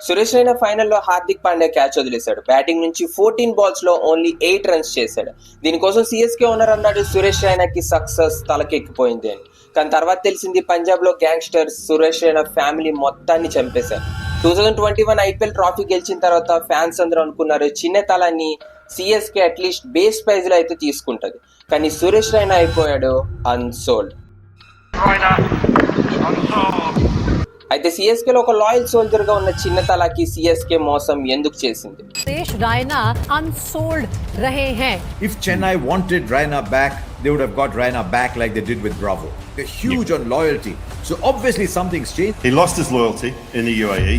సురేష్ రైనా ఫైనల్లో హార్దిక్ పాండ్యా క్యాచ్ వదిలేశాడు. బ్యాటింగ్ నుంచి 14 బాల్స్ లో ఓన్లీ 8 రన్స్ చేశాడు. దీనికోసం సిఎస్కే ఓనర్ అన్నాడు సురేష్ రైనాకి సక్సెస్ తలకెక్కిపోయింది అని. కానీ తర్వాత తెలిసింది పంజాబ్ లో గ్యాంగ్స్టర్స్ సురేష్ రైనా ఫ్యామిలీ మొత్తాన్ని చంపేశారు. 2021 ఐపీఎల్ ట్రాఫీ గెలిచిన తర్వాత ఫ్యాన్స్ అందరూ అనుకున్నారు చిన్న తలాన్ని సిఎస్కే అట్లీస్ట్ బేస్ ప్రైజ్ లో అయితే తీసుకుంటది. కానీ సురేష్ రైనా అయిపోయాడు అన్సోల్డ్. అయితే సిఎస్కే లో ఒక లాయల్ సోల్జర్ గా ఉన్న చిన్న తలాకి సిఎస్కే మోసం ఎందుకు చేసింది? సురేష్ రైనా అన్సోల్డ్ రహే हैं. If Chennai wanted Raina back, they would have got Raina back like they did with Bravo. They're huge on loyalty. So obviously something's changed. He lost his loyalty in the UAE.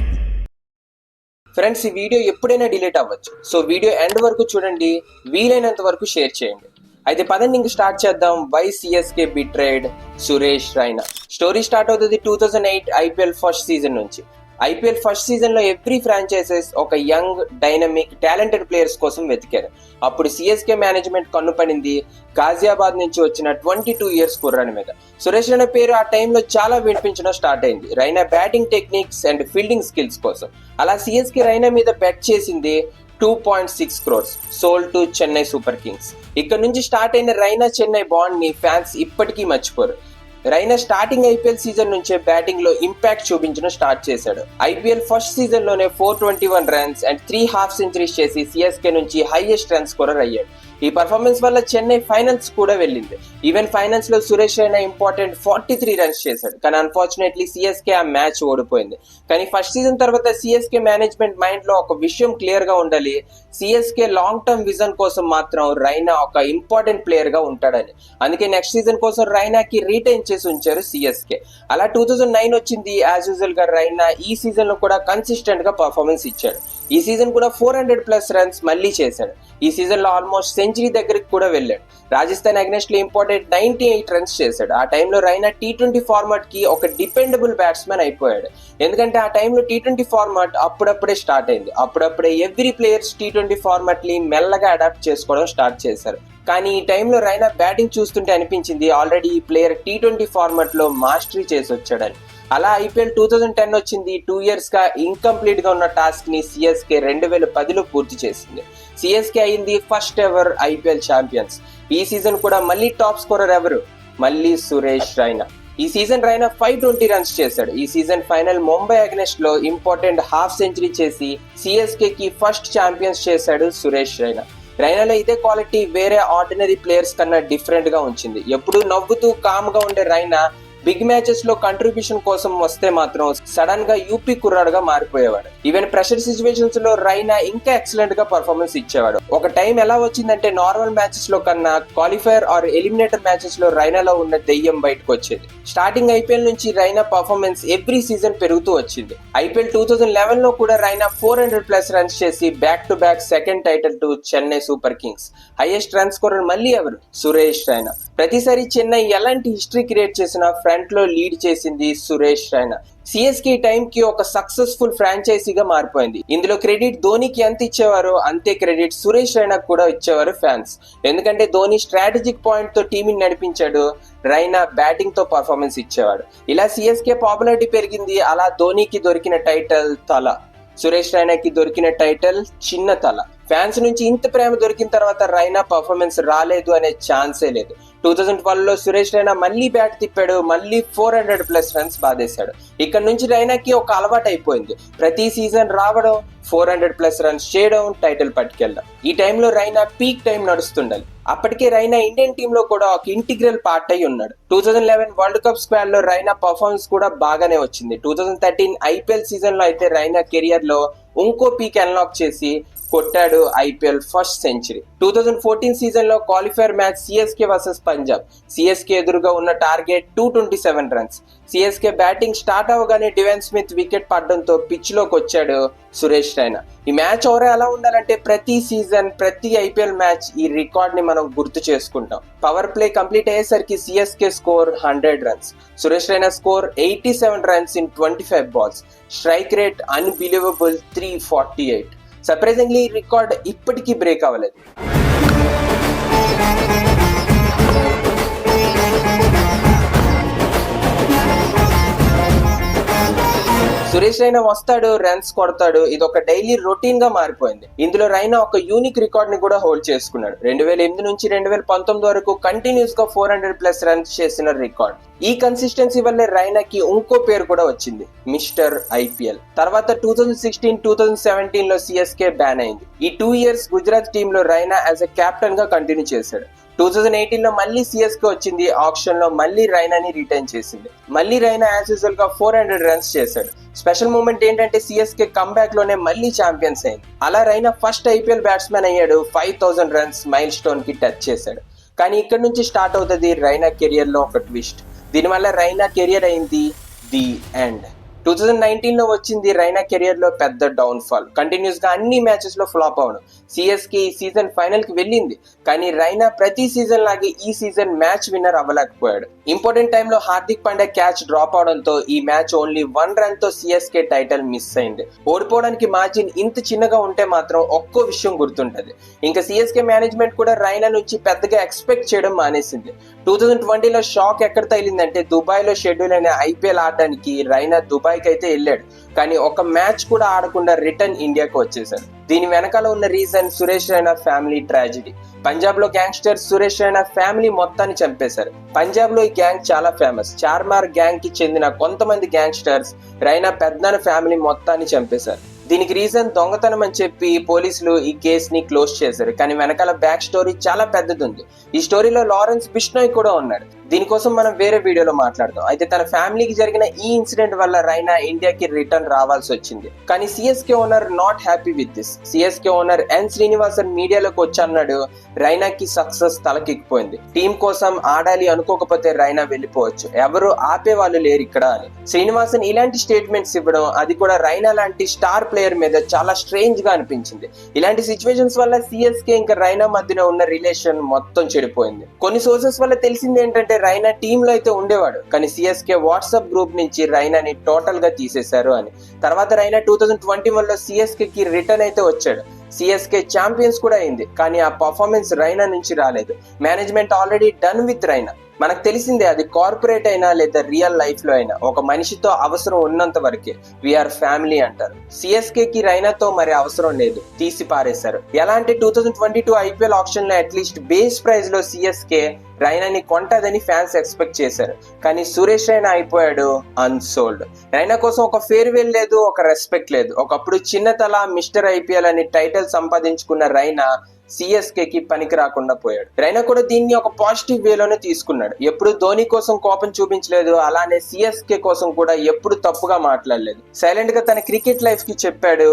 Friends, ఈ video ఎప్పుడైనా delete అవ్వచ్చు. So video end వరకు చూడండి, వీలైనంత వరకు share చేయండి. అయితే పదండి ఇంక స్టార్ట్ చేద్దాం. Why CSK betrayed Suresh Raina. Story start అవుతుంది 2008 ఐపీఎల్ ఫస్ట్ సీజన్ నుంచి. ఐపీఎల్ ఫస్ట్ సీజన్ లో ఎవ్రీ ఫ్రాంచైజెస్ ఒక యంగ్, డైనమిక్, టాలెంటెడ్ ప్లేయర్స్ కోసం వెతికారు. అప్పుడు సిఎస్కే మేనేజ్మెంట్ కన్నుపడింది గాజియాబాద్ నుంచి వచ్చిన 22 ఇయర్స్ కుర్రాని మీద. సురేష్ రైనా పేరు ఆ టైంలో చాలా వినిపించడం స్టార్ట్ అయింది, Raina batting techniques and fielding skills కోసం. అలా సిఎస్కే రైనా మీద బెట్ చేసింది 2.6 crores, sold to Chennai super Kings. ఇక్కడ నుంచి స్టార్ట్ అయిన రైనా చెన్నై బాండ్ ని ఫ్యాన్స్ ఇప్పటికీ మర్చిపోరు. రైనా స్టార్టింగ్ ఐపీఎల్ సీజన్ నుంచే బ్యాటింగ్ లో ఇంపాక్ట్ చూపించడం స్టార్ట్ చేశాడు. ఐపీఎల్ ఫస్ట్ సీజన్ లోనే 421 రన్స్ అండ్ 3 హాఫ్ సెంచరీస్ చేసి సిఎస్కే నుంచి హైయెస్ట్ రన్ స్కోరర్ అయ్యాడు. ఈ పర్ఫార్మెన్స్ వల్ల చెన్నై ఫైనల్స్ కూడా వెళ్ళింది. ఈవెన్ ఫైనల్స్ లో సురేష్ రైనా ఇంపార్టెంట్ 43 రన్స్ చేశాడు. కానీ అన్ఫార్చునేట్లీ సిఎస్కే ఆ మ్యాచ్ ఓడిపోయింది. కానీ ఫస్ట్ సీజన్ తర్వాత సిఎస్కే మేనేజ్మెంట్ మైండ్ లో ఒక విషయం క్లియర్ గా ఉండాలి, సిఎస్కే లాంగ్ టర్మ్ విజన్ కోసం మాత్రం రైనా ఒక ఇంపార్టెంట్ ప్లేయర్ గా ఉంటాడని. అందుకే నెక్స్ట్ సీజన్ కోసం రైనాకి రీటైన్ చేసి ఉంచారు సిఎస్కే. అలా 2009 వచ్చింది. యాజ్ యూజువల్ గా రైనా ఈ సీజన్ లో కూడా కన్సిస్టెంట్ గా పర్ఫార్మెన్స్ ఇచ్చాడు. ఈ సీజన్ కూడా 400+ రన్స్ మళ్ళీ చేశాడు. ఈ సీజన్ లో ఆల్మోస్ట్ సెంచరీ దగ్గరికి కూడా వెళ్ళాడు. రాజస్థాన్ అగైన్స్ట్ లో ఇంపార్టెంట్ 98 రన్స్ చేశాడు. ఆ టైంలో రైనా T20 ఫార్మాట్ కి ఒక డిపెండబుల్ బ్యాట్స్మెన్ అయిపోయాడు. ఎందుకంటే ఆ టైంలో T20 ఫార్మాట్ అప్పుడప్పుడే స్టార్ట్ అయింది. అప్పుడప్పుడే ఎవ్రీ ప్లేయర్స్ T20 ఫార్మాట్ ని మెల్లగా అడాప్ట్ చేసుకోవడం స్టార్ట్ చేశారు. కానీ ఈ టైంలో రైనా బ్యాటింగ్ చూస్తుంటే అనిపించింది ఆల్రెడీ ఈ ప్లేయర్ T20 ఫార్మాట్ లో మాస్టరీ చేసి వచ్చాడని. అలా ఐపీఎల్ 2010 వచ్చింది. 2 ఇయర్స్ గా ఇన్కంప్లీట్ గా ఉన్న టాస్క్ ని సిఎస్కే 2010లో పూర్తి చేసింది. సిఎస్కే అయింది ఫస్ట్ ఎవర్ ఐపీఎల్ ఛాంపియన్స్. ఈ సీజన్ కూడా మళ్ళీ టాప్ స్కోరర్ ఎవరు? మళ్ళీ సురేష్ రైనా. ఈ సీజన్ రైనా 520 రన్స్ చేశాడు. ఈ సీజన్ ఫైనల్ ముంబై అగైన్స్ట్ లో ఇంపార్టెంట్ హాఫ్ సెంచరీ చేసి సిఎస్కే కి ఫస్ట్ ఛాంపియన్స్ చేశాడు సురేష్ రైనా. రైనాలో ఇదే క్వాలిటీ వేరే ఆర్డినరీ ప్లేయర్స్ కన్నా డిఫరెంట్ గా ఉంచింది. ఎప్పుడూ నవ్వుతూ కామ్ గా ఉండే రైనా బిగ్ మ్యాచెస్ లో కంట్రిబ్యూషన్ కోసం వస్తే మాత్రం సడన్ గా యూపీ కుర్రాడుగా మారిపోయేవాడు. ఈవెన్ ప్రెషర్ సిచ్యువేషన్స్ లో రైనా ఇంకా ఎక్సలెంట్ గా పర్ఫార్మెన్స్ ఇచ్చేవాడు. ఒక టైం ఎలా వచ్చిందంటే నార్మల్ మ్యాచెస్ లో కన్నా క్వాలిఫైర్ ఆర్ ఎలిమినేటర్ మ్యాచెస్ లో రైనాలో ఉన్న దెయ్యం బయటకు వచ్చేది. స్టార్టింగ్ ఐపీఎల్ నుంచి రైనా పర్ఫార్మెన్స్ ఎవ్రీ సీజన్ పెరుగుతూ వచ్చింది. ఐపీఎల్ 2011 లో కూడా రైనా 400+ రన్స్ చేసి back to back second title to Chennai super Kings. Highest run scorer మళ్ళీ ఎవరు? సురేష్ రైనా. ప్రతిసారి చెన్నై ఎలాంటి హిస్టరీ క్రియేట్ చేసినా ఫ్రంట్ లో లీడ్ చేసింది సురేష్ రైనా. సిఎస్కే టైం కి ఒక సక్సెస్ఫుల్ ఫ్రాంచైజీగా మారిపోయింది. ఇందులో క్రెడిట్ ధోనికి ఎంత ఇచ్చేవారో అంతే క్రెడిట్ సురేష్ రైనాకు కూడా ఇచ్చేవారు ఫ్యాన్స్. ఎందుకంటే ధోని స్ట్రాటజిక్ పాయింట్ తో టీంని నడిపించాడు, రైనా బ్యాటింగ్ తో పర్ఫార్మెన్స్ ఇచ్చేవాడు. ఇలా సిఎస్కే పాపులారిటీ పెరిగింది. అలా ధోనికి దొరికిన టైటిల్ తల, సురేష్ రైనాకి దొరికిన టైటిల్ చిన్న తల. ఫ్యాన్స్ నుంచి ఇంత ప్రేమ దొరికిన తర్వాత రైనా పర్ఫార్మెన్స్ రాలేదు అనే ఛాన్సే లేదు. 2012 లో సురేష్ రైనా మళ్ళీ బ్యాట్ తిప్పాడు, మళ్ళీ 400+ రన్స్ బాధేశాడు. ఇక్కడ నుంచి రైనాకి ఒక అలవాటు అయిపోయింది, ప్రతి సీజన్ రావడం, 400+ రన్స్ చేయడం, టైటిల్ పట్టుకెళ్ళడం. ఈ టైంలో రైనా పీక్ టైం నడుస్తుండాలి. అప్పటికే రైనా ఇండియన్ టీమ్ లో కూడా ఒక ఇంటిగ్రల్ పార్ట్ అయి ఉన్నాడు. 2011 వరల్డ్ కప్ స్క్వాడ్ లో రైనా పర్ఫార్మెన్స్ కూడా బాగానే వచ్చింది. 2013 ఐపీఎల్ సీజన్ లో అయితే రైనా కెరియర్ లో ఇంకో పీక్ అన్లాక్ చేసి కొట్టాడు ఐపీఎల్ ఫస్ట్ సెంచరీ. 2014 సీజన్ లో qualifier match CSK versus Punjab. CSK ఎదురుగా ఉన్న target 227 runs. CSK batting start అవగానే డివెన్ స్మిత్ వికెట్ పడడంతో పిచ్ లోకి వచ్చాడు సురేష్ రైనా. ఈ మ్యాచ్ ఓవర్ ఎలా ఉండాలంటే ప్రతి సీజన్, ప్రతి ఐపీఎల్ మ్యాచ్ ఈ రికార్డ్ ని మనం గుర్తు చేసుకుంటాం. పవర్ ప్లే కంప్లీట్ అయ్యేసరికి CSK score 100 runs, Suresh Raina score 87 runs in 25 balls. Strike rate unbelievable 348. Surprisingly ఈ రికార్డ్ ఇప్పటికీ బ్రేక్ అవ్వలేదు. సురేష్ రైనా వస్తాడు, రన్స్ కొడతాడు, ఇది ఒక డైలీ రొటీన్ గా మారిపోయింది. ఇందులో రైనా ఒక యూనిక్ రికార్డ్ ని కూడా హోల్డ్ చేసుకున్నాడు. 2008 నుంచి 2019 వరకు కంటిన్యూస్ గా 400+ రన్స్ చేసిన రికార్డ్. ఈ కన్సిస్టెన్సీ వల్లే రైనాకి ఇంకో పేరు కూడా వచ్చింది, మిస్టర్ ఐపీఎల్. తర్వాత 2016-2017 లో సిఎస్కే బ్యాన్ అయింది. ఈ 2 years గుజరాత్ టీమ్ లో రైనా యాజ్ ఎ కెప్టెన్ గా కంటిన్యూ చేశాడు. 2018 లో మళ్ళీ సిఎస్కే వచ్చింది. ఆప్షన్ లో మళ్ళీ రైనాని రిటైన్ చేసింది. మళ్ళీ రైనా యాజ్ యూజువల్ గా 400 రన్స్ చేశాడు. స్పెషల్ మూమెంట్ ఏంటంటే సిఎస్కే కంబ్యాక్ లోనే మళ్ళీ ఛాంపియన్స్ అయింది. అలా రైనా ఫస్ట్ ఐపీఎల్ బ్యాట్స్మెన్ అయ్యాడు. 5000 రన్స్ మైల్ స్టోన్ కి టచ్ చేశాడు. కానీ ఇక్కడ నుంచి స్టార్ట్ అవుతుంది రైనా కెరియర్ లో ఒక ట్విస్ట్. దీనివల్ల రైనా కెరియర్ అయింది ది ఎండ్. 2019 లో వచ్చింది రైనా కెరియర్ లో పెద్ద డౌన్ ఫాల్. కంటిన్యూస్ గా అన్ని మ్యాచెస్ లో ఫ్లాప్ అవడం. సిఎస్కే ఈ సీజన్ ఫైనల్ కి వెళ్ళింది, కానీ రైనా ప్రతి సీజన్ లాగే ఈ సీజన్ మ్యాచ్ విన్నర్ అవ్వలేకపోయాడు. ఇంపార్టెంట్ టైంలో హార్దిక్ పాండ్యా క్యాచ్ డ్రాప్ అవడంతో ఈ మ్యాచ్ ఓన్లీ 1 run తో సిఎస్కే టైటిల్ మిస్ అయింది. ఓడిపోవడానికి మార్జిన్ ఇంత చిన్నగా ఉంటే మాత్రం ఒక్కో విషయం గుర్తుంటది. ఇంకా సిఎస్కే మేనేజ్మెంట్ కూడా రైనా నుంచి పెద్దగా ఎక్స్పెక్ట్ చేయడం మానేసింది. 2020 లో షాక్ ఎక్కడ తగిలిందంటే దుబాయ్ లో షెడ్యూల్ అయిన ఐపీఎల్ ఆడడానికి రైనా దుబాయ్ కి అయితే వెళ్ళాడు, కానీ ఒక మ్యాచ్ కూడా ఆడకుండా రిటర్న్ ఇండియాకి వచ్చేసాడు. దీని వెనకాల ఉన్న reason Suresh Raina family tragedy. Punjab లో గ్యాంగ్స్టర్స్ సురేష్ రైనా ఫ్యామిలీ మొత్తాన్ని చంపేశారు. పంజాబ్ లో ఈ గ్యాంగ్ చాలా ఫేమస్. చార్మార్ గ్యాంగ్ కి చెందిన కొంతమంది గ్యాంగ్స్టర్స్ రైనా పెద్దన ఫ్యామిలీ మొత్తాన్ని చంపేశారు. దీనికి రీజన్ దొంగతనం అని చెప్పి పోలీసులు ఈ కేసుని క్లోజ్ చేశారు. కానీ వెనకాల బ్యాక్ స్టోరీ చాలా పెద్దది ఉంది. ఈ స్టోరీలో లారెన్స్ బిష్నోయ్ కూడా ఉన్నాడు. దీనికోసం మనం వేరే వీడియోలో మాట్లాడదాం. అయితే తన ఫ్యామిలీకి జరిగిన ఈ ఇన్సిడెంట్ వల్ల రైనా ఇండియాకి రిటర్న్ రావాల్సి వచ్చింది. కానీ CSK owner not happy with this. CSK owner N Srinivasan మీడియాలోకి వచ్చి అన్నాడు, రైనాకి సక్సెస్ తలకెక్కిపోయింది. టీం కోసం ఆడాలి అనుకోకపోతే రైనా వెళ్ళిపోవచ్చు, ఎవరు ఆపే వాళ్ళు లేరు ఇక్కడ అని శ్రీనివాసన్ ఇలాంటి స్టేట్మెంట్స్ ఇవ్వడం, అది కూడా రైనా లాంటి స్టార్ ప్లేయర్ మీద చాలా స్ట్రేంజ్ గా అనిపించింది. ఇలాంటి సిచ్యువేషన్స్ వల్ల సిఎస్కే ఇంకా రైనా మధ్యన ఉన్న రిలేషన్ మొత్తం చెడిపోయింది. కొన్ని సోర్సెస్ వల్ల తెలిసింది ఏంటంటే రైనా టీమ్ లో అయితే ఉండేవాడు, కానీ సిఎస్కే వాట్సాప్ గ్రూప్ నుంచి రైనాని టోటల్ గా తీసేశారు అని. తర్వాత రైనా 2021 లో సిఎస్కే కి రిటర్న్ అయితే వచ్చాడు. సిఎస్కే ఛాంపియన్స్ కూడా అయింది, కానీ ఆ పర్ఫార్మెన్స్ రైనా నుంచి రాలేదు. Management already done with Raina. మనకు తెలిసిందే, అది కార్పొరేట్ అయినా లేదా రియల్ లైఫ్ లో అయినా ఒక మనిషితో అవసరం ఉన్నంత వరకే వీఆర్ ఫ్యామిలీ అంటారు. సిఎస్కే కి రైనాతో మరి అవసరం లేదు, తీసి పారేశారు. ఎలా అంటే 2022 ఐపీఎల్ ఆప్షన్ లో అట్లీస్ట్ బేస్ ప్రైజ్ లో సిఎస్కే రైనాని కొంటదని ఫ్యాన్స్ ఎక్స్పెక్ట్ చేశారు, కానీ సురేష్ రైనా అయిపోయాడు అన్సోల్డ్. రైనా కోసం ఒక ఫేర్వెల్ లేదు, ఒక రెస్పెక్ట్ లేదు. ఒకప్పుడు చిన్నతల మిస్టర్ ఐపీఎల్ అని టైటిల్ సంపాదించుకున్న రైనా సిఎస్కే కి పనికి రాకుండా పోయాడు. రైనా కూడా దీన్ని ఒక పాజిటివ్ వేలోనే తీసుకున్నాడు. ఎప్పుడు ధోని కోసం కోపం చూపించలేదు, అలానే సిఎస్కే కోసం కూడా ఎప్పుడు తప్పుగా మాట్లాడలేదు. సైలెంట్ గా తన క్రికెట్ లైఫ్ కి చెప్పాడు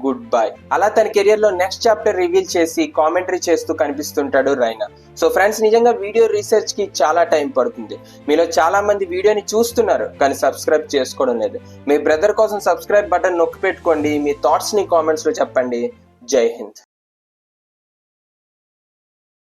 గుడ్ బై. అలా తన కెరియర్ లో నెక్స్ట్ చాప్టర్ రివీల్ చేసి కామెంటరీ చేస్తూ కనిపిస్తుంటాడు రైనా. సో ఫ్రెండ్స్, నిజంగా వీడియో రీసెర్చ్ కి చాలా టైం పడుతుంది. మీలో చాలా మంది వీడియోని చూస్తున్నారు కానీ సబ్స్క్రైబ్ చేసుకోవడం లేదు. మీ బ్రదర్ కోసం సబ్స్క్రైబ్ బటన్ నొక్కి పెట్టుకోండి. మీ థాట్స్ ని కామెంట్స్ లో చెప్పండి. జై హింద్.